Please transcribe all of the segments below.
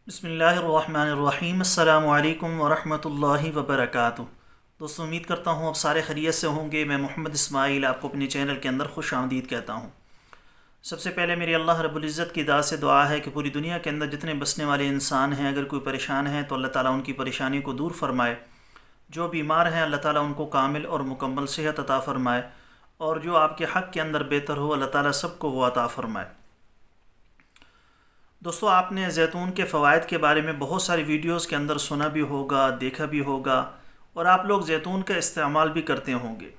بسم اللہ الرحمن الرحیم۔ السلام علیکم ورحمۃ اللہ وبرکاتہ۔ دوستو، امید کرتا ہوں آپ سارے خیریت سے ہوں گے۔ میں محمد اسماعیل آپ کو اپنے چینل کے اندر خوش آمدید کہتا ہوں۔ سب سے پہلے میری اللہ رب العزت کی ذات سے دعا ہے کہ پوری دنیا کے اندر جتنے بسنے والے انسان ہیں، اگر کوئی پریشان ہے تو اللہ تعالیٰ ان کی پریشانی کو دور فرمائے۔ جو بیمار ہیں اللہ تعالیٰ ان کو کامل اور مکمل صحت عطا فرمائے، اور جو آپ کے حق کے اندر بہتر ہو اللہ تعالیٰ سب کو وہ عطا فرمائے۔ دوستو، آپ نے زیتون کے فوائد کے بارے میں بہت ساری ویڈیوز کے اندر سنا بھی ہوگا، دیکھا بھی ہوگا، اور آپ لوگ زیتون کا استعمال بھی کرتے ہوں گے۔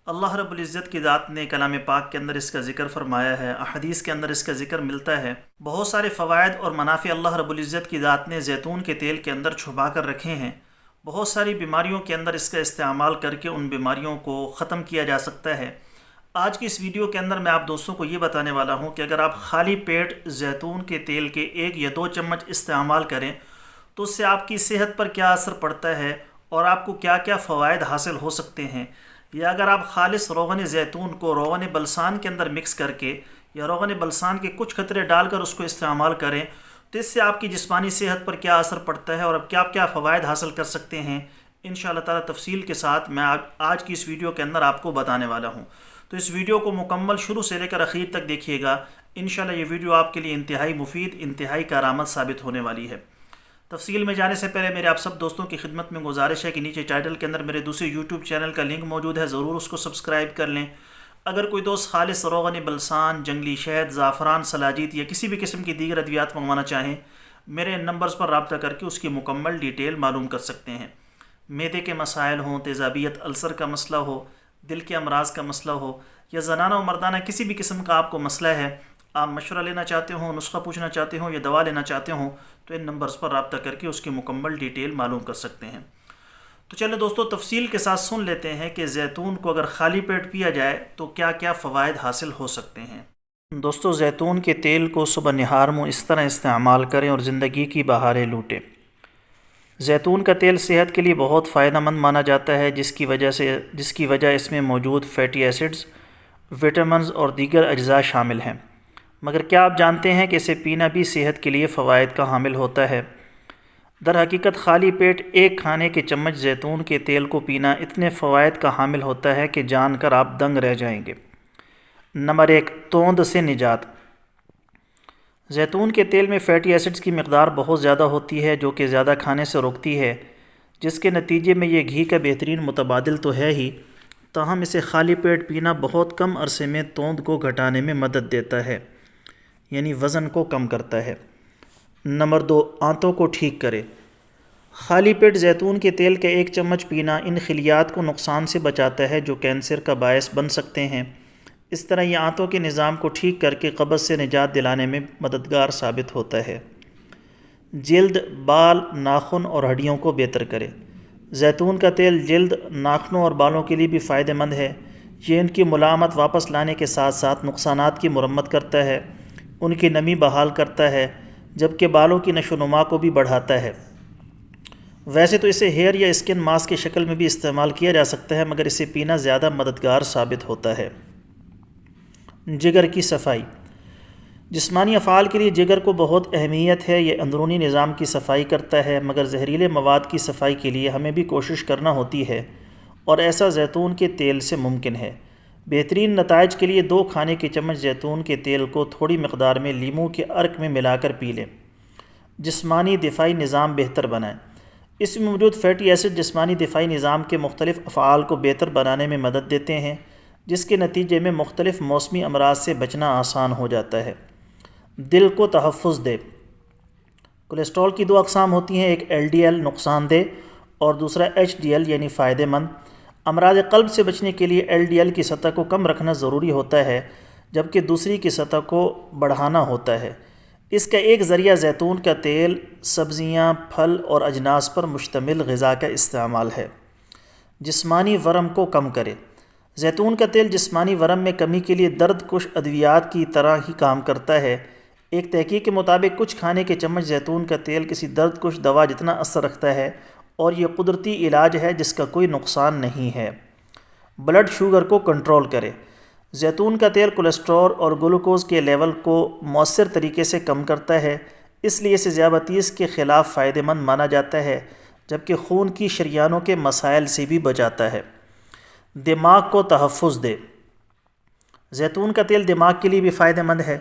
اللہ رب العزت کی ذات نے کلام پاک کے اندر اس کا ذکر فرمایا ہے، احادیث کے اندر اس کا ذکر ملتا ہے۔ بہت سارے فوائد اور منافع اللہ رب العزت کی ذات نے زیتون کے تیل کے اندر چھپا کر رکھے ہیں۔ بہت ساری بیماریوں کے اندر اس کا استعمال کر کے ان بیماریوں کو ختم کیا جا سکتا ہے۔ آج کی اس ویڈیو کے اندر میں آپ دوستوں کو یہ بتانے والا ہوں کہ اگر آپ خالی پیٹ زیتون کے تیل کے 1 یا 2 چمچ استعمال کریں تو اس سے آپ کی صحت پر کیا اثر پڑتا ہے اور آپ کو کیا کیا فوائد حاصل ہو سکتے ہیں۔ یا اگر آپ خالص روغن زیتون کو روغن بلسان کے اندر مکس کر کے یا روغن بلسان کے کچھ قطرے ڈال کر اس کو استعمال کریں تو اس سے آپ کی جسمانی صحت پر کیا اثر پڑتا ہے اور آپ کیا کیا فوائد حاصل کر سکتے ہیں، انشاءاللہ تعالی تفصیل کے ساتھ میں آج کی اس ویڈیو کے اندر آپ کو بتانے والا ہوں۔ تو اس ویڈیو کو مکمل شروع سے لے کر اخیر تک دیکھیے گا۔ انشاءاللہ یہ ویڈیو آپ کے لیے انتہائی مفید، انتہائی کارآمد ثابت ہونے والی ہے۔ تفصیل میں جانے سے پہلے میرے آپ سب دوستوں کی خدمت میں گزارش ہے کہ نیچے ٹائٹل کے اندر میرے دوسرے یوٹیوب چینل کا لنک موجود ہے، ضرور اس کو سبسکرائب کر لیں۔ اگر کوئی دوست خالص روغن بلسان، جنگلی شہد، زعفران، سلاجیت یا کسی بھی قسم کی دیگر ادویات منگوانا چاہیں، میرے ان نمبرز پر رابطہ کر کے اس کی مکمل ڈیٹیل معلوم کر سکتے ہیں۔ معدے کے مسائل ہوں، تیزابیت، السر کا مسئلہ ہو، دل کے امراض کا مسئلہ ہو، یا زنانہ و مردانہ کسی بھی قسم کا آپ کو مسئلہ ہے، آپ مشورہ لینا چاہتے ہوں، نسخہ پوچھنا چاہتے ہوں یا دوا لینا چاہتے ہوں، تو ان نمبرز پر رابطہ کر کے اس کی مکمل ڈیٹیل معلوم کر سکتے ہیں۔ تو چلیں دوستو، تفصیل کے ساتھ سن لیتے ہیں کہ زیتون کو اگر خالی پیٹ پیا جائے تو کیا کیا فوائد حاصل ہو سکتے ہیں۔ دوستو، زیتون کے تیل کو صبح نہار منہ اس طرح استعمال کریں اور زندگی کی بہاریں لوٹیں۔ زیتون کا تیل صحت کے لیے بہت فائدہ مند مانا جاتا ہے، جس کی وجہ اس میں موجود فیٹی ایسڈز، وٹامنز اور دیگر اجزاء شامل ہیں۔ مگر کیا آپ جانتے ہیں کہ اسے پینا بھی صحت کے لیے فوائد کا حامل ہوتا ہے؟ در حقیقت خالی پیٹ 1 کھانے کے چمچ زیتون کے تیل کو پینا اتنے فوائد کا حامل ہوتا ہے کہ جان کر آپ دنگ رہ جائیں گے۔ نمبر 1، توند سے نجات۔ زیتون کے تیل میں فیٹی ایسڈز کی مقدار بہت زیادہ ہوتی ہے، جو کہ زیادہ کھانے سے روکتی ہے، جس کے نتیجے میں یہ گھی کا بہترین متبادل تو ہے ہی، تاہم اسے خالی پیٹ پینا بہت کم عرصے میں توند کو گھٹانے میں مدد دیتا ہے، یعنی وزن کو کم کرتا ہے۔ نمبر 2، آنتوں کو ٹھیک کرے۔ خالی پیٹ زیتون کے تیل کا 1 چمچ پینا ان خلیات کو نقصان سے بچاتا ہے جو کینسر کا باعث بن سکتے ہیں۔ اس طرح یہ آنتوں کے نظام کو ٹھیک کر کے قبض سے نجات دلانے میں مددگار ثابت ہوتا ہے۔ جلد، بال، ناخن اور ہڈیوں کو بہتر کرے۔ زیتون کا تیل جلد، ناخنوں اور بالوں کے لیے بھی فائدہ مند ہے۔ یہ ان کی ملامت واپس لانے کے ساتھ ساتھ نقصانات کی مرمت کرتا ہے، ان کی نمی بحال کرتا ہے، جبکہ بالوں کی نشو و نما کو بھی بڑھاتا ہے۔ ویسے تو اسے ہیئر یا اسکن ماسک کی شکل میں بھی استعمال کیا جا سکتا ہے، مگر اسے پینا زیادہ مددگار ثابت ہوتا ہے۔ جگر کی صفائی۔ جسمانی افعال کے لیے جگر کو بہت اہمیت ہے، یہ اندرونی نظام کی صفائی کرتا ہے، مگر زہریلے مواد کی صفائی کے لیے ہمیں بھی کوشش کرنا ہوتی ہے، اور ایسا زیتون کے تیل سے ممکن ہے۔ بہترین نتائج کے لیے 2 کھانے کے چمچ زیتون کے تیل کو تھوڑی مقدار میں لیموں کے عرق میں ملا کر پی لیں۔ جسمانی دفاعی نظام بہتر بنائیں۔ اس میں موجود فیٹی ایسڈ جسمانی دفاعی نظام کے مختلف افعال کو بہتر بنانے میں مدد دیتے ہیں، جس کے نتیجے میں مختلف موسمی امراض سے بچنا آسان ہو جاتا ہے۔ دل کو تحفظ دے۔ کولیسٹرول کی 2 اقسام ہوتی ہیں، ایک LDL نقصان دہ اور دوسرا HDL یعنی فائدہ مند۔ امراض قلب سے بچنے کے لیے LDL کی سطح کو کم رکھنا ضروری ہوتا ہے، جبکہ دوسری کی سطح کو بڑھانا ہوتا ہے۔ اس کا ایک ذریعہ زیتون کا تیل، سبزیاں، پھل اور اجناس پر مشتمل غذا کا استعمال ہے۔ جسمانی ورم کو کم کرے۔ زیتون کا تیل جسمانی ورم میں کمی کے لیے درد کش ادویات کی طرح ہی کام کرتا ہے۔ ایک تحقیق کے مطابق کچھ کھانے کے چمچ زیتون کا تیل کسی درد کش دوا جتنا اثر رکھتا ہے، اور یہ قدرتی علاج ہے جس کا کوئی نقصان نہیں ہے۔ بلڈ شوگر کو کنٹرول کرے۔ زیتون کا تیل کولیسٹرول اور گلوکوز کے لیول کو مؤثر طریقے سے کم کرتا ہے۔ اس لیے اسے ذیابطیس کے خلاف فائدہ مند مانا جاتا ہے، جبکہ خون کی شریانوں کے مسائل سے بھی بچاتا ہے۔ دماغ کو تحفظ دے۔ زیتون کا تیل دماغ کے لیے بھی فائدہ مند ہے،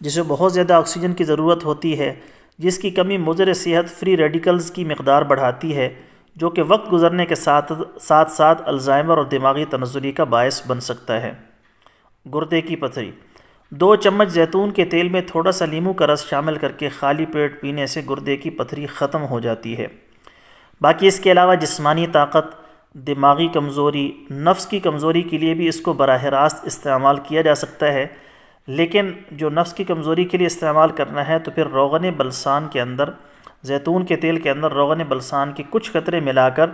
جسے بہت زیادہ آکسیجن کی ضرورت ہوتی ہے، جس کی کمی مضر صحت فری ریڈیکلز کی مقدار بڑھاتی ہے، جو کہ وقت گزرنے کے ساتھ ساتھ الزائمر اور دماغی تنزلی کا باعث بن سکتا ہے۔ گردے کی پتھری۔ 2 چمچ زیتون کے تیل میں تھوڑا سا لیموں کا رس شامل کر کے خالی پیٹ پینے سے گردے کی پتھری ختم ہو جاتی ہے۔ باقی اس کے علاوہ جسمانی طاقت، دماغی کمزوری، نفس کی کمزوری کے لیے بھی اس کو براہ راست استعمال کیا جا سکتا ہے، لیکن جو نفس کی کمزوری کے لیے استعمال کرنا ہے تو پھر روغن بلسان کے اندر، زیتون کے تیل کے اندر روغن بلسان کے کچھ قطرے ملا کر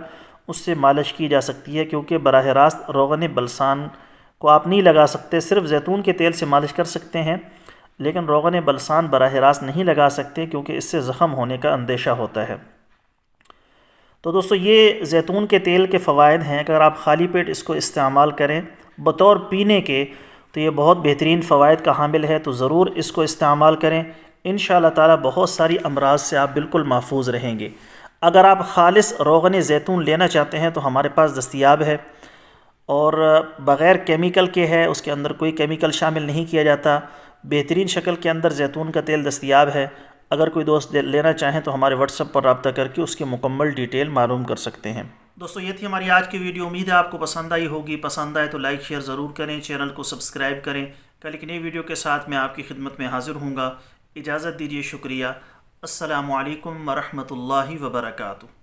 اس سے مالش کی جا سکتی ہے، کیونکہ براہ راست روغن بلسان کو آپ نہیں لگا سکتے، صرف زیتون کے تیل سے مالش کر سکتے ہیں، لیکن روغن بلسان براہ راست نہیں لگا سکتے کیونکہ اس سے زخم ہونے کا اندیشہ ہوتا ہے۔ تو دوستو یہ زیتون کے تیل کے فوائد ہیں، اگر آپ خالی پیٹ اس کو استعمال کریں بطور پینے کے تو یہ بہت بہترین فوائد کا حامل ہے، تو ضرور اس کو استعمال کریں، انشاءاللہ تعالی بہت ساری امراض سے آپ بالکل محفوظ رہیں گے۔ اگر آپ خالص روغن زیتون لینا چاہتے ہیں تو ہمارے پاس دستیاب ہے، اور بغیر کیمیکل کے ہے، اس کے اندر کوئی کیمیکل شامل نہیں کیا جاتا، بہترین شکل کے اندر زیتون کا تیل دستیاب ہے۔ اگر کوئی دوست لینا چاہیں تو ہمارے واٹس ایپ پر رابطہ کر کے اس کی مکمل ڈیٹیل معلوم کر سکتے ہیں۔ دوستو یہ تھی ہماری آج کی ویڈیو، امید ہے آپ کو پسند آئی ہوگی۔ پسند آئے تو لائک شیئر ضرور کریں، چینل کو سبسکرائب کریں۔ کل ایک نئی ویڈیو کے ساتھ میں آپ کی خدمت میں حاضر ہوں گا۔ اجازت دیجیے، شکریہ۔ السلام علیکم ورحمۃ اللہ وبرکاتہ۔